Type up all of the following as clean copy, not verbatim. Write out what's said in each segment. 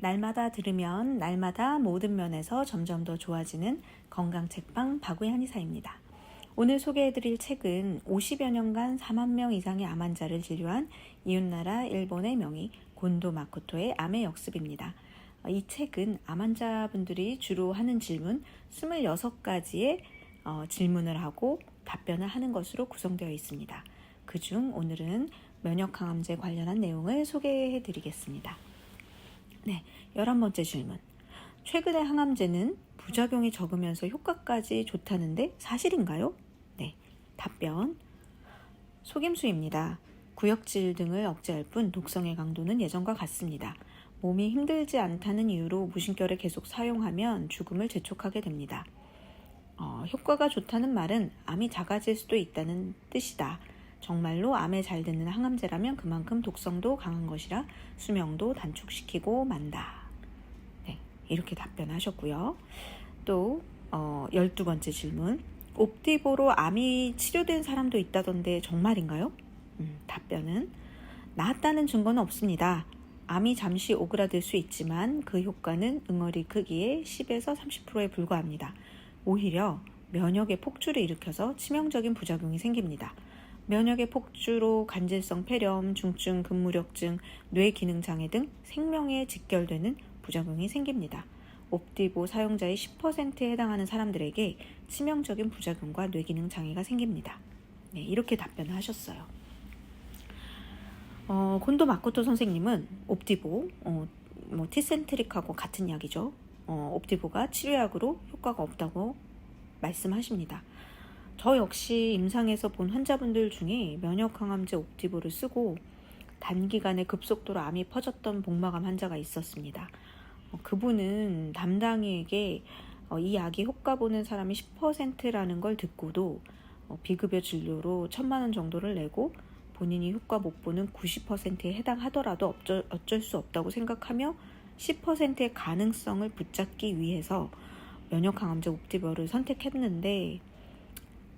날마다 들으면 날마다 모든 면에서 점점 더 좋아지는 건강책방 박우의 한의사입니다. 오늘 소개해드릴 책은 50여 년간 4만 명 이상의 암 환자를 진료한 이웃나라 일본의 명의 곤도 마코토의 암의 역습입니다. 이 책은 암 환자분들이 주로 하는 질문 26가지의 질문을 하고 답변을 하는 것으로 구성되어 있습니다. 그중 오늘은 면역항암제 관련한 내용을 소개해드리겠습니다. 네, 11번째 질문. 최근의 항암제는 부작용이 적으면서 효과까지 좋다는데 사실인가요? 네, 답변. 속임수입니다. 구역질 등을 억제할 뿐 독성의 강도는 예전과 같습니다. 몸이 힘들지 않다는 이유로 무심결에 계속 사용하면 죽음을 재촉하게 됩니다. 효과가 좋다는 말은 암이 작아질 수도 있다는 뜻이다. 정말로 암에 잘 드는 항암제라면 그만큼 독성도 강한 것이라 수명도 단축시키고 만다. 네, 이렇게 답변하셨고요. 또 12번째 질문. 옵디보로 암이 치료된 사람도 있다던데 정말인가요? 답변은 나았다는 증거는 없습니다. 암이 잠시 오그라들 수 있지만 그 효과는 응어리 크기의 10에서 30%에 불과합니다. 오히려 면역의 폭주를 일으켜서 치명적인 부작용이 생깁니다. 면역의 폭주로 간질성 폐렴, 중증 근무력증, 뇌기능장애 등 생명에 직결되는 부작용이 생깁니다. 옵디보 사용자의 10%에 해당하는 사람들에게 치명적인 부작용과 뇌기능장애가 생깁니다. 네, 이렇게 답변을 하셨어요. 곤도 마코토 선생님은 옵디보, 티센트릭하고 같은 약이죠. 옵디보가 치료약으로 효과가 없다고 말씀하십니다. 저 역시 임상에서 본 환자분들 중에 면역항암제 옵디보를 쓰고 단기간에 급속도로 암이 퍼졌던 복막암 환자가 있었습니다. 그분은 담당의에게 이 약이 효과 보는 사람이 10%라는 걸 듣고도 비급여 진료로 1,000만 원 정도를 내고 본인이 효과 못 보는 90%에 해당하더라도 어쩔 수 없다고 생각하며 10%의 가능성을 붙잡기 위해서 면역항암제 옵디보를 선택했는데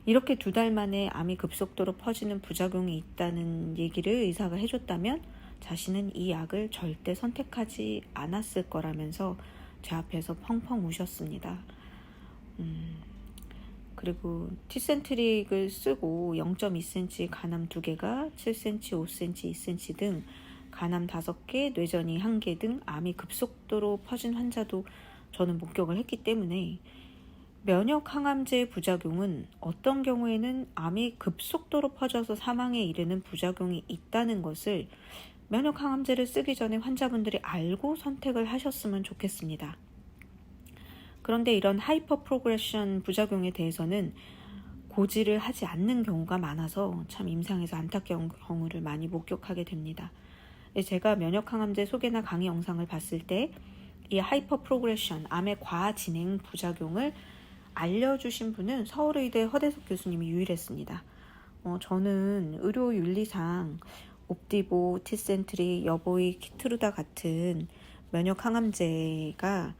이렇게 2달 만에 암이 급속도로 퍼지는 부작용이 있다는 얘기를 의사가 해줬다면 자신은 이 약을 절대 선택하지 않았을 거라면서 제 앞에서 펑펑 우셨습니다. 그리고 티센트릭을 쓰고 0.2cm 간암 2개가 7cm, 5cm, 2cm 등 간암 5개, 뇌전이 1개 등 암이 급속도로 퍼진 환자도 저는 목격을 했기 때문에 면역항암제의 부작용은 어떤 경우에는 암이 급속도로 퍼져서 사망에 이르는 부작용이 있다는 것을 면역항암제를 쓰기 전에 환자분들이 알고 선택을 하셨으면 좋겠습니다. 그런데 이런 하이퍼 프로그레션 부작용에 대해서는 고지를 하지 않는 경우가 많아서 참 임상에서 안타까운 경우를 많이 목격하게 됩니다. 제가 면역항암제 소개나 강의 영상을 봤을 때 이 하이퍼 프로그레션, 암의 과진행 부작용을 알려주신 분은 서울의대 허대석 교수님이 유일했습니다. 저는 의료윤리상 옵디보, 티센트릭, 여보이, 키트루다 같은 면역항암제가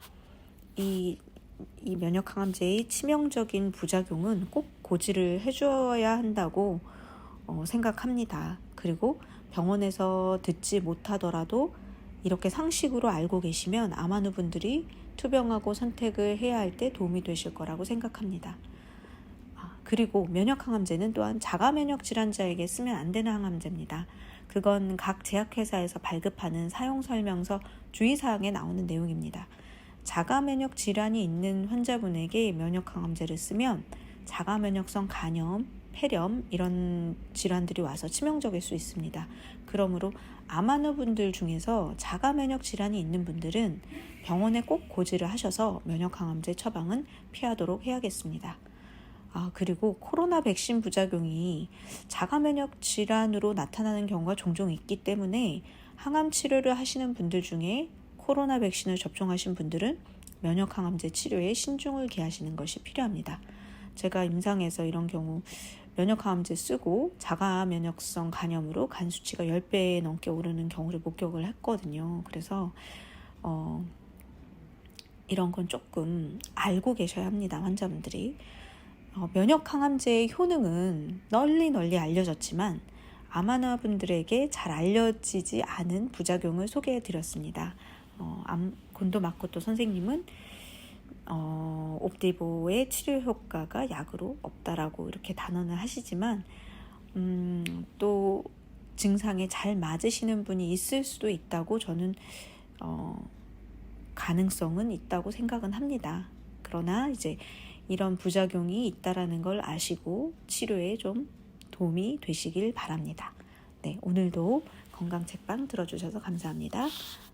이 면역항암제의 치명적인 부작용은 꼭 고지를 해줘야 한다고 생각합니다. 그리고 병원에서 듣지 못하더라도 이렇게 상식으로 알고 계시면 암환우분들이 투병하고 선택을 해야 할 때 도움이 되실 거라고 생각합니다. 그리고 면역항암제는 또한 자가면역 질환자에게 쓰면 안 되는 항암제입니다. 그건 각 제약회사에서 발급하는 사용설명서 주의사항에 나오는 내용입니다. 자가면역 질환이 있는 환자분에게 면역항암제를 쓰면 자가면역성 간염, 폐렴 이런 질환들이 와서 치명적일 수 있습니다. 그러므로 암환우분들 중에서 자가면역 질환이 있는 분들은 병원에 꼭 고지를 하셔서 면역항암제 처방은 피하도록 해야겠습니다. 그리고 코로나 백신 부작용이 자가면역 질환으로 나타나는 경우가 종종 있기 때문에 항암 치료를 하시는 분들 중에 코로나 백신을 접종하신 분들은 면역항암제 치료에 신중을 기하시는 것이 필요합니다. 제가 임상에서 이런 경우 면역항암제 쓰고 자가면역성 간염으로 간 수치가 10배 넘게 오르는 경우를 목격을 했거든요. 그래서 이런 건 조금 알고 계셔야 합니다. 환자분들이. 면역항암제의 효능은 널리 알려졌지만 암환자분들에게 잘 알려지지 않은 부작용을 소개해 드렸습니다. 곤도 마코토 선생님은 옵디보의 치료 효과가 약으로 없다라고 이렇게 단언을 하시지만 또 증상에 잘 맞으시는 분이 있을 수도 있다고 저는 가능성은 있다고 생각은 합니다. 그러나 이제 이런 부작용이 있다라는 걸 아시고 치료에 좀 도움이 되시길 바랍니다. 네, 오늘도 건강책방 들어주셔서 감사합니다.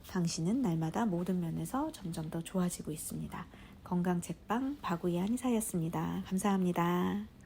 당신은 날마다 모든 면에서 점점 더 좋아지고 있습니다. 건강책방 박우희 한의사였습니다. 감사합니다.